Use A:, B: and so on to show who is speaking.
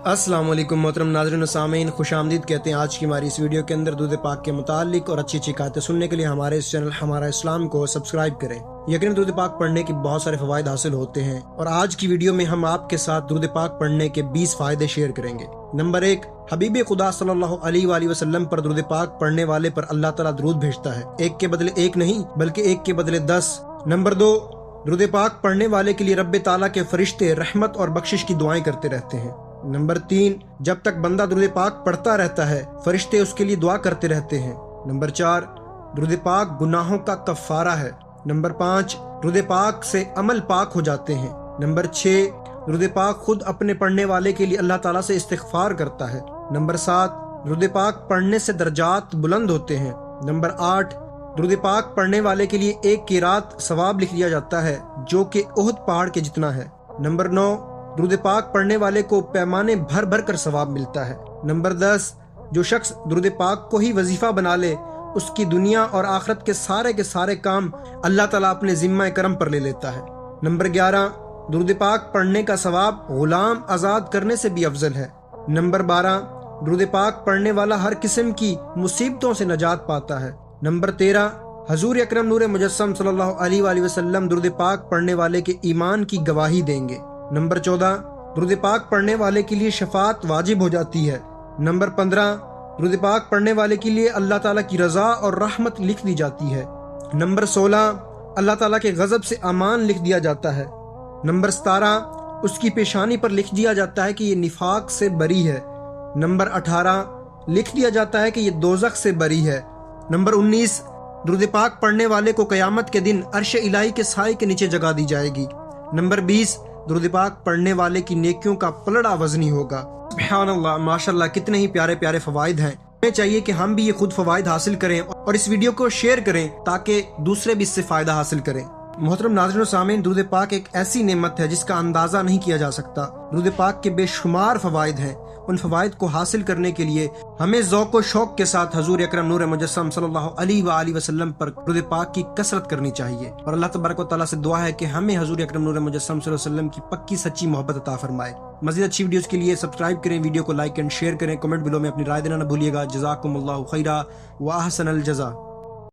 A: अस्सलाम वालेकुम मोहतरम नाज़रीन व सामीन, खुश आमदीद कहते हैं आज की हमारी इस वीडियो के अंदर। दूध पाक के मुतालिक और अच्छी अच्छी बातें सुनने के लिए हमारे इस चैनल हमारा इस्लाम को सब्सक्राइब करें। यकीनन दूध पाक पढ़ने के बहुत सारे फ़वाइद हासिल होते हैं और आज की वीडियो में हम आपके साथ दूध पाक पढ़ने के 20 फ़ायदे शेयर करेंगे। नंबर 1, हबीब खुदा सल्लल्लाहु अलैहि वसल्लम पर दूध पाक पढ़ने वाले पर अल्लाह ताला दरूद भेजता है, एक के बदले एक नहीं बल्कि एक के बदले 10। नंबर 2, दूध पाक पढ़ने वाले के लिए रब्बे ताला के फरिश्ते रहमत और बख्शिश की दुआएं करते रहते हैं। नंबर 3, जब तक बंदा दुरूद पाक पढ़ता रहता है फरिश्ते उसके लिए दुआ करते रहते हैं। नंबर 4, दुरूद पाक गुनाहों का कफ़ारा है। नंबर 5, दुरूद पाक से अमल पाक हो जाते हैं। नंबर 6, दुरूद पाक खुद अपने पढ़ने वाले के लिए अल्लाह ताला से इस्तिग़फ़ार करता है। नंबर 7, दुरूद पाक पढ़ने से दर्जात बुलंद होते हैं। नंबर 8, दुरूद पाक पढ़ने वाले के लिए एक क़िरात सवाब लिख लिया जाता है जो कि उहद पहाड़ के जितना है। नंबर 9, दुरूद पाक पढ़ने वाले को पैमाने भर भर कर सवाब मिलता है। नंबर 10, जो शख्स दुरूद पाक को ही वजीफा बना ले उसकी दुनिया और आखिरत के सारे काम अल्लाह ताला अपने जिम्मा करम पर ले लेता है। नंबर 11, दुरूद पाक पढ़ने का सवाब गुलाम आज़ाद करने से भी अफजल है। नंबर 12, दुरूद पाक पढ़ने वाला हर किस्म की मुसीबतों से नजात पाता है। नंबर 13, हजूर अकरम नूर मुजस्सम सल्लल्लाहु अलैहि वसल्लम दुरूद पाक पढ़ने वाले के ईमान की गवाही देंगे। नंबर 14, दुरूद पाक पढ़ने वाले के लिए शफात वाजिब हो जाती है। नंबर 15, दुरूद पाक पढ़ने वाले के लिए अल्लाह ताला की रज़ा और रहमत लिख दी जाती है। नंबर 16, अल्लाह ताला के गज़ब से अमान लिख दिया जाता है। नंबर 17, उसकी पेशानी पर लिख दिया जाता है कि ये निफाक से बरी है। नंबर 18, लिख दिया जाता है कि ये दोज़ख से बरी है। नंबर 19, दुरूद पाक पढ़ने वाले को क़यामत के दिन अर्श इलाही के साए के नीचे जगह दी जाएगी। नंबर 20, दुरूद पाक पढ़ने वाले की नेकियों का पलड़ा वजनी होगा। सुब्हानअल्लाह, माशाअल्लाह, कितने ही प्यारे प्यारे फवाइद हैं। हमें चाहिए कि हम भी ये खुद फवाइद हासिल करें और इस वीडियो को शेयर करें ताकि दूसरे भी इससे फायदा हासिल करें। मोहतरम नाज़रीन व सामीन, दुरूद पाक एक ऐसी नेमत है जिसका अंदाजा नहीं किया जा सकता। दुरूद पाक के बेशुमार फवाइद हैं। उन फवाइद को हासिल करने के लिए हमें ज़ौक़ व शौक़ के साथ हजूर अकरम नूर मुजस्सम सल्लल्लाहु अलैहि वसल्लम पर दुरूद पाक की कसरत करनी चाहिए और अल्लाह तबारक व तआला से दुआ है कि हमें हजूर अकरम नूर मुजस्सम सल्लल्लाहु अलैहि वसल्लम की पक्की सच्ची मोहब्बत अता फरमाए। मज़ीद अच्छी वीडियोस के लिए सब्सक्राइब करें, वीडियो को लाइक एंड शेयर करें, कमेंट बिलो में अपनी राय देना न भूलिएगा। जज़ाकुमुल्लाहु खैरा व अहसनल जज़ा।